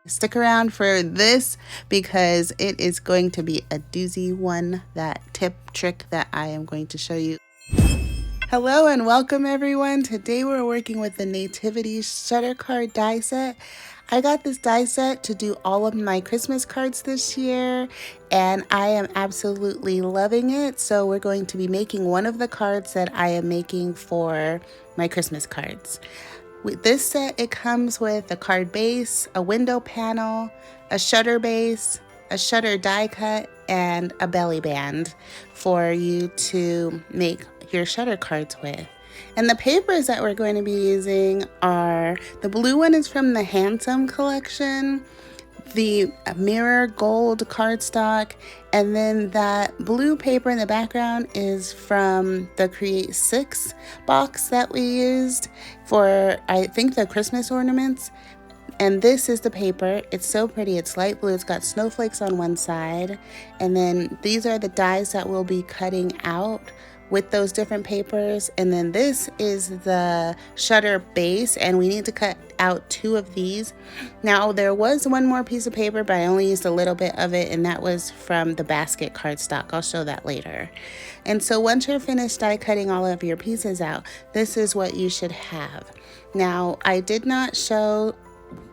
Stick around for this because it is going to be a doozy one, that trick that I am going to show you. Hello and welcome everyone. Today we're working with the Nativity Shutter Card die set. I got this die set to do all of my Christmas cards this year and I am absolutely loving it. So we're going to be making one of the cards that I am making for my Christmas cards. With this set, it comes with a card base, a window panel, a shutter base, a shutter die cut, and a belly band for you to make your shutter cards with. And the papers that we're going to be using are, the blue one is from the Handsome collection, the mirror gold cardstock, and then that blue paper in the background is from the Create 6 box that we used for, I think, the Christmas ornaments. And this is the paper. It's so pretty. It's light blue. It's got snowflakes on one side. And then these are the dies that we'll be cutting out with those different papers. And then this is the shutter base, and we need to cut out 2 of these. Now there was one more piece of paper, but I only used a little bit of it, and that was from the basket cardstock. I'll show that later. And so once you're finished die cutting all of your pieces out, this is what you should have. Now I did not show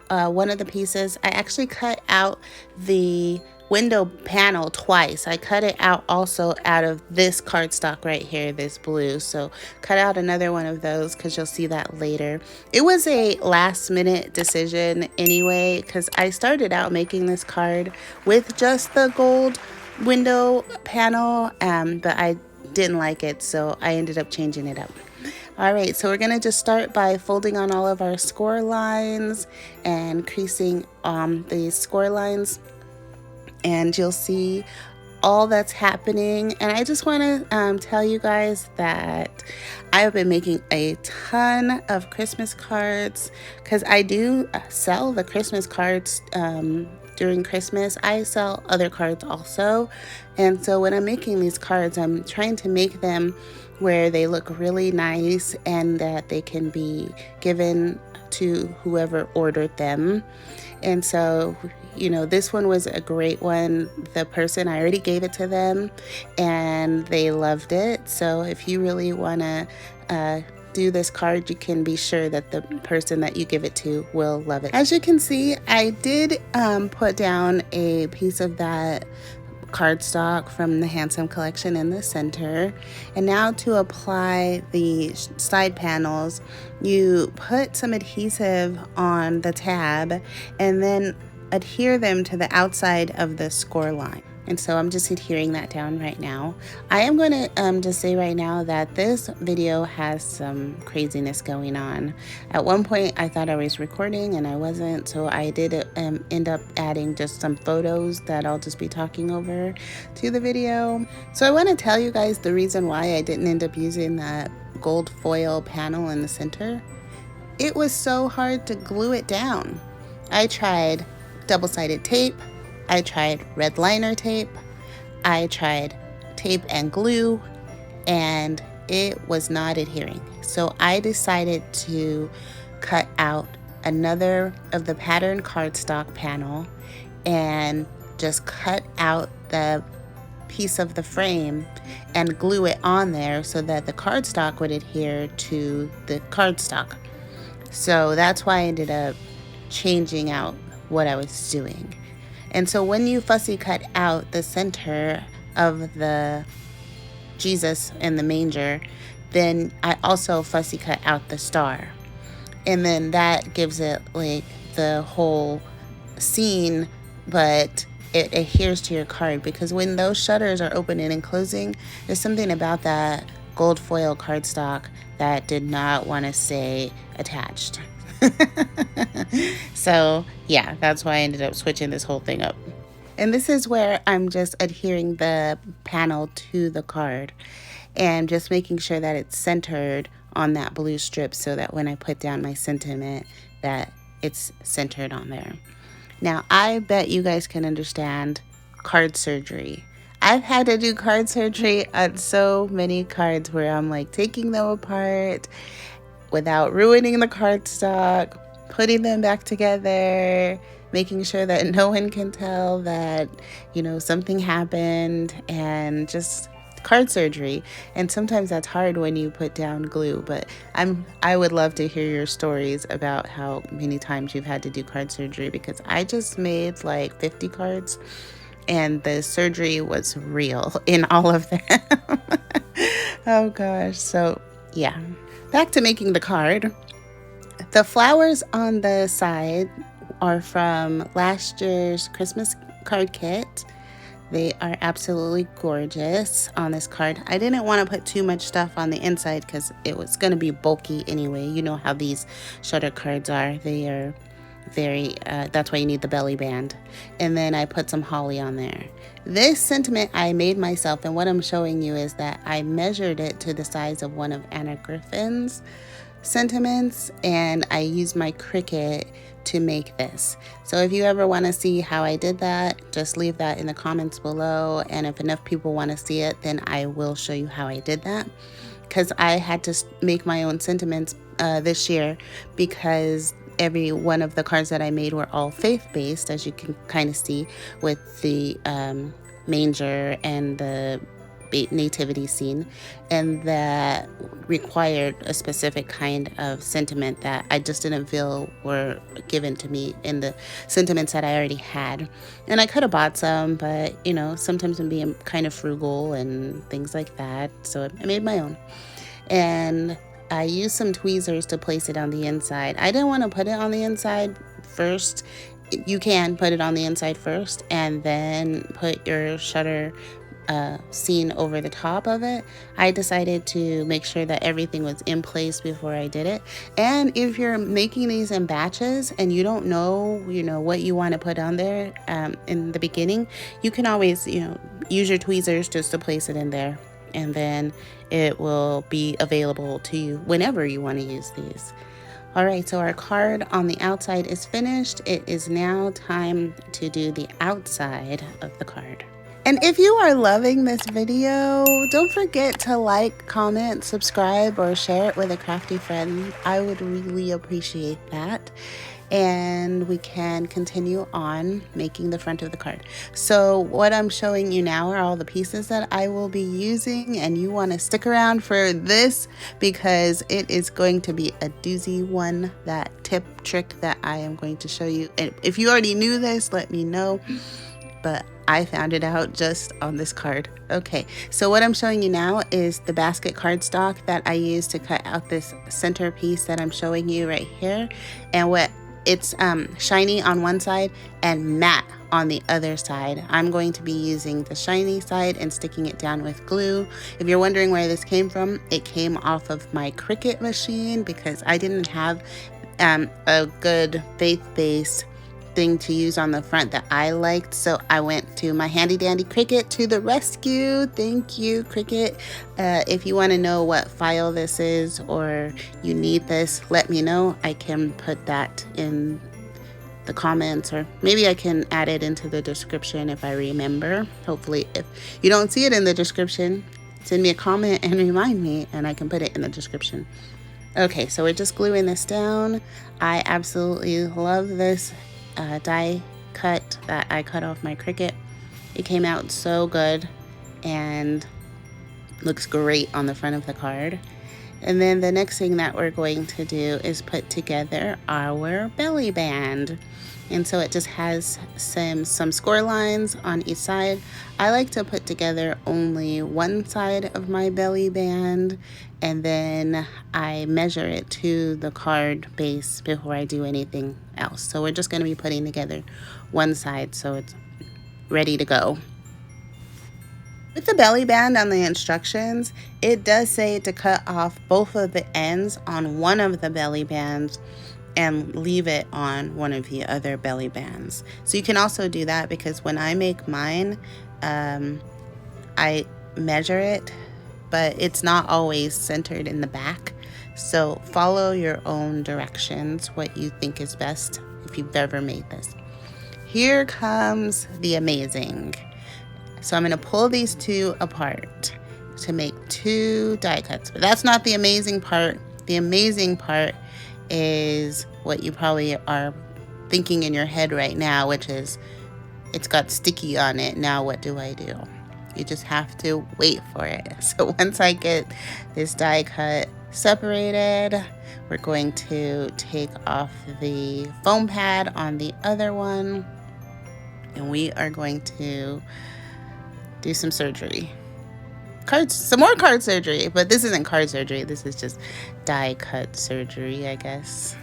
one of the pieces. I actually cut out the window panel twice. I cut it out also out of this cardstock right here, this blue. So cut out another one of those because you'll see that later. It was a last minute decision anyway, because I started out making this card with just the gold window panel, but I didn't like it, so I ended up changing it up. Alright, so we're going to just start by folding on all of our score lines and creasing the score lines, and you'll see all that's happening. And I just want to tell you guys that I have been making a ton of Christmas cards because I do sell the Christmas cards during Christmas. I sell other cards also, and so when I'm making these cards, I'm trying to make them where they look really nice and that they can be given to whoever ordered them. And so, you know, this one was a great one. The person, I already gave it to them and they loved it. So if you really want to do this card, you can be sure that the person that you give it to will love it. As you can see, I did put down a piece of that cardstock from the Handsome collection in the center. And now to apply the side panels, you put some adhesive on the tab and then adhere them to the outside of the score line. And so I'm just adhering that down right now. I am going to just say right now that this video has some craziness going on. At one point I thought I was recording and I wasn't, so I did end up adding just some photos that I'll just be talking over to the video. So I want to tell you guys the reason why I didn't end up using that gold foil panel in the center. It was so hard to glue it down. I tried double-sided tape, I tried red liner tape, I tried tape and glue, and it was not adhering. So I decided to cut out another of the pattern cardstock panel and just cut out the piece of the frame and glue it on there so that the cardstock would adhere to the cardstock. So that's why I ended up changing out what I was doing. And so when you fussy cut out the center of the Jesus in the manger, then I also fussy cut out the star. And then that gives it like the whole scene, but it adheres to your card, because when those shutters are opening and closing, there's something about that gold foil cardstock that did not want to stay attached. So yeah, that's why I ended up switching this whole thing up. And this is where I'm just adhering the panel to the card and just making sure that it's centered on that blue strip so that when I put down my sentiment that it's centered on there. Now I bet you guys can understand card surgery. I've had to do card surgery on so many cards where I'm like taking them apart without ruining the cardstock, putting them back together, making sure that no one can tell that, something happened, and just card surgery. And sometimes that's hard when you put down glue, but I would love to hear your stories about how many times you've had to do card surgery, because I just made like 50 cards and the surgery was real in all of them. Oh gosh. So yeah, back to making the card. The flowers on the side are from last year's Christmas card kit. They are absolutely gorgeous on this card. I didn't want to put too much stuff on the inside because it was going to be bulky anyway. You know how these shutter cards are. They are very, that's why you need the belly band. And then I put some holly on there. This sentiment I made myself, and what I'm showing you is that I measured it to the size of one of Anna Griffin's sentiments, and I used my Cricut to make this. So if you ever want to see how I did that, just leave that in the comments below, and if enough people want to see it, then I will show you how I did that, because I had to make my own sentiments this year, because every one of the cards that I made were all faith-based, as you can kind of see with the manger and the nativity scene, and that required a specific kind of sentiment that I just didn't feel were given to me in the sentiments that I already had. And I could have bought some, but sometimes I'm being kind of frugal and things like that, so I made my own. And I used some tweezers to place it on the inside. I didn't want to put it on the inside first. You can put it on the inside first and then put your shutter scene over the top of it. I decided to make sure that everything was in place before I did it. And if you're making these in batches and you don't know, what you want to put on there in the beginning, you can always, use your tweezers just to place it in there, and then it will be available to you whenever you want to use these. All right, so our card on the outside is finished. It is now time to do the outside of the card. And if you are loving this video, don't forget to like, comment, subscribe, or share it with a crafty friend. I would really appreciate that. And we can continue on making the front of the card. So what I'm showing you now are all the pieces that I will be using, and you want to stick around for this because it is going to be a doozy one, that tip trick that I am going to show you. And if you already knew this, let me know, but I found it out just on this card. Okay, so what I'm showing you now is the basket cardstock that I used to cut out this center piece that I'm showing you right here. And what it's shiny on one side and matte on the other side. I'm going to be using the shiny side and sticking it down with glue. If you're wondering where this came from, it came off of my Cricut machine because I didn't have a good faith-based thing to use on the front that I liked, so I went to my handy dandy Cricut to the rescue. Thank you, Cricut. If you want to know what file this is or you need this, let me know. I can put that in the comments, or maybe I can add it into the description if I remember. Hopefully, if you don't see it in the description, send me a comment and remind me, and I can put it in the description. Okay, so we're just gluing this down. I absolutely love this die cut that I cut off my Cricut. It came out so good and looks great on the front of the card. And then the next thing that we're going to do is put together our belly band. And so it just has some score lines on each side. I like to put together only one side of my belly band, and then I measure it to the card base before I do anything else. So we're just going to be putting together one side so it's ready to go. With the belly band on the instructions, it does say to cut off both of the ends on one of the belly bands and leave it on one of the other belly bands. So you can also do that, because when I make mine, I measure it, but it's not always centered in the back. So follow your own directions, what you think is best if you've ever made this. Here comes the amazing. So I'm going to pull these two apart to make two die cuts. But that's not the amazing part. The amazing part is what you probably are thinking in your head right now, which is it's got sticky on it. Now what do I do? You just have to wait for it. So once I get this die cut separated, we're going to take off the foam pad on the other one, and we are going to do some surgery. Some more card surgery, but this isn't card surgery. This is just die cut surgery, I guess.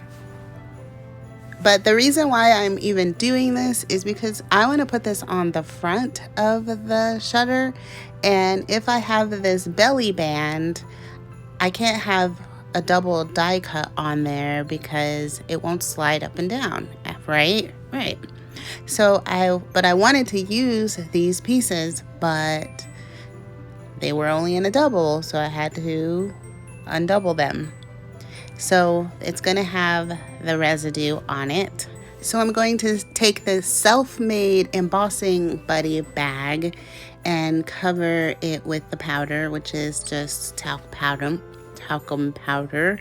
But the reason why I'm even doing this is because I want to put this on the front of the shutter. And if I have this belly band, I can't have a double die cut on there because it won't slide up and down, right? Right. So I wanted to use these pieces, but they were only in a double, so I had to undouble them. So it's going to have the residue on it. So I'm going to take this self-made embossing buddy bag and cover it with the powder, which is just talcum powder,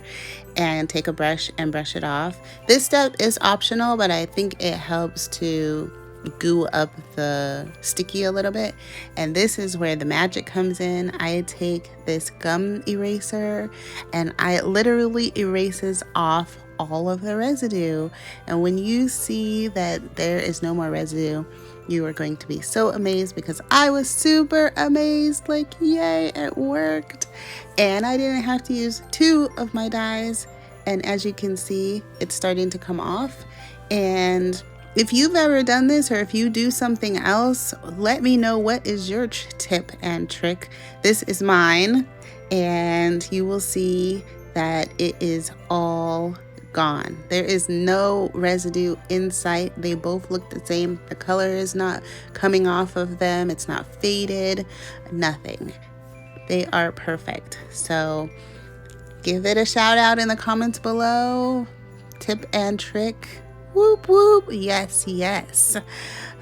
and take a brush and brush it off. This step is optional, but I think it helps to goo up the sticky a little bit. And this is where the magic comes in. I take this gum eraser and it literally erases off all of the residue. And when you see that there is no more residue, you are going to be so amazed, because I was super amazed, like, yay, it worked. And I didn't have to use 2 of my dies. And as you can see, it's starting to come off. And if you've ever done this, or if you do something else, let me know what is your tip and trick. This is mine, and you will see that it is all gone. There is no residue in sight. They both look the same. The color is not coming off of them. It's not faded, nothing. They are perfect. So give it a shout out in the comments below. Tip and trick. Whoop whoop, yes, yes.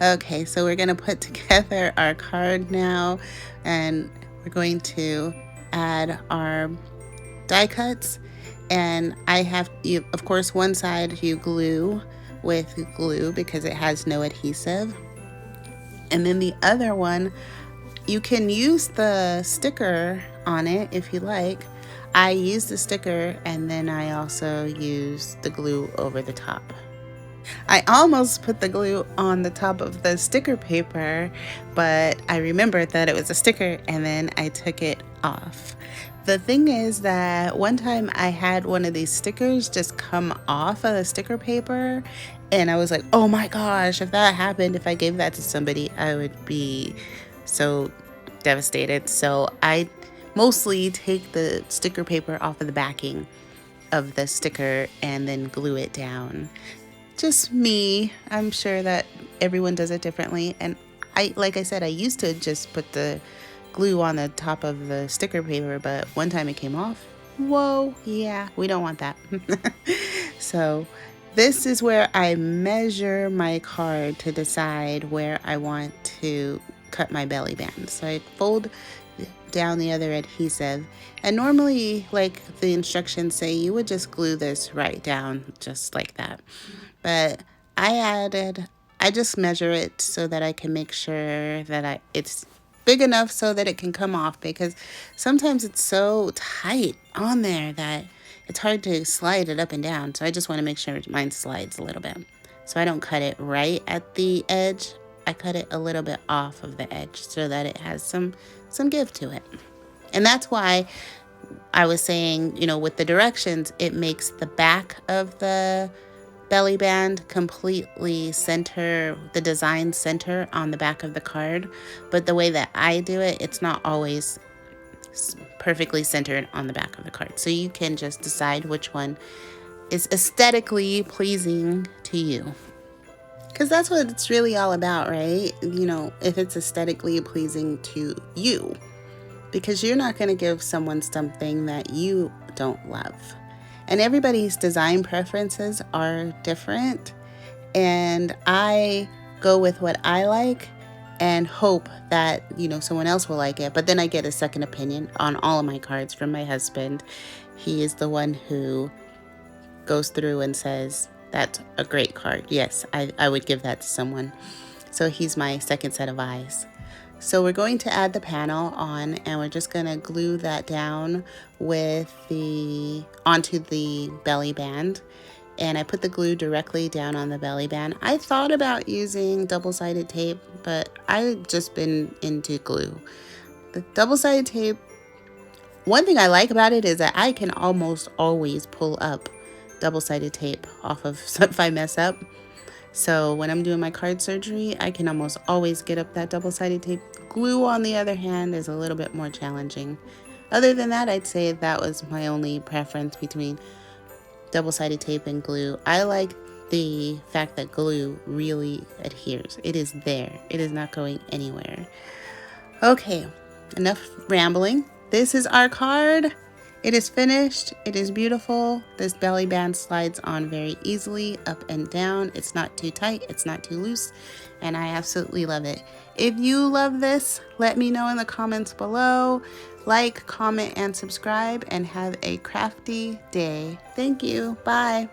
Okay, so we're gonna put together our card now, and we're going to add our die cuts. And I have, of course, one side you glue with glue because it has no adhesive, and then the other one you can use the sticker on it if you like. I use the sticker, and then I also use the glue over the top. I almost put the glue on the top of the sticker paper, but I remembered that it was a sticker, and then I took it off. The thing is that one time I had one of these stickers just come off of the sticker paper, and I was like, oh my gosh, if that happened, if I gave that to somebody, I would be so devastated. So I mostly take the sticker paper off of the backing of the sticker and then glue it down. Just me. I'm sure that everyone does it differently. And like I said, I used to just put the glue on the top of the sticker paper, but one time it came off. Whoa, yeah, we don't want that. So this is where I measure my card to decide where I want to cut my belly band. So I fold down the other adhesive, and normally, like the instructions say, you would just glue this right down just like that. But I just measure it so that I can make sure that it's big enough so that it can come off, because sometimes it's so tight on there that it's hard to slide it up and down. So I just want to make sure mine slides a little bit. So I don't cut it right at the edge. I cut it a little bit off of the edge so that it has some give to it. And that's why I was saying, with the directions, it makes the back of the belly band completely center, the design center on the back of the card. But the way that I do it, it's not always perfectly centered on the back of the card. So you can just decide which one is aesthetically pleasing to you. Because that's what it's really all about, right? If it's aesthetically pleasing to you. Because you're not going to give someone something that you don't love. And everybody's design preferences are different. And I go with what I like and hope that, someone else will like it. But then I get a second opinion on all of my cards from my husband. He is the one who goes through and says, That's a great card. Yes, I would give that to someone. So he's my second set of eyes. So we're going to add the panel on, and we're just going to glue that down with onto the belly band. And I put the glue directly down on the belly band. I thought about using double-sided tape, but I've just been into glue. The double-sided tape, one thing I like about it is that I can almost always pull up double-sided tape off of if I mess up. So when I'm doing my card surgery, I can almost always get up that double-sided tape. Glue, on the other hand, is a little bit more challenging. Other than that, I'd say that was my only preference between double-sided tape and glue. I like the fact that glue really adheres. It is there. It is not going anywhere. Okay, enough rambling. This is our card. It is finished. It is beautiful. This belly band slides on very easily up and down. It's not too tight. It's not too loose. And I absolutely love it. If you love this, let me know in the comments below. Like, comment, and subscribe, and have a crafty day. Thank you. Bye.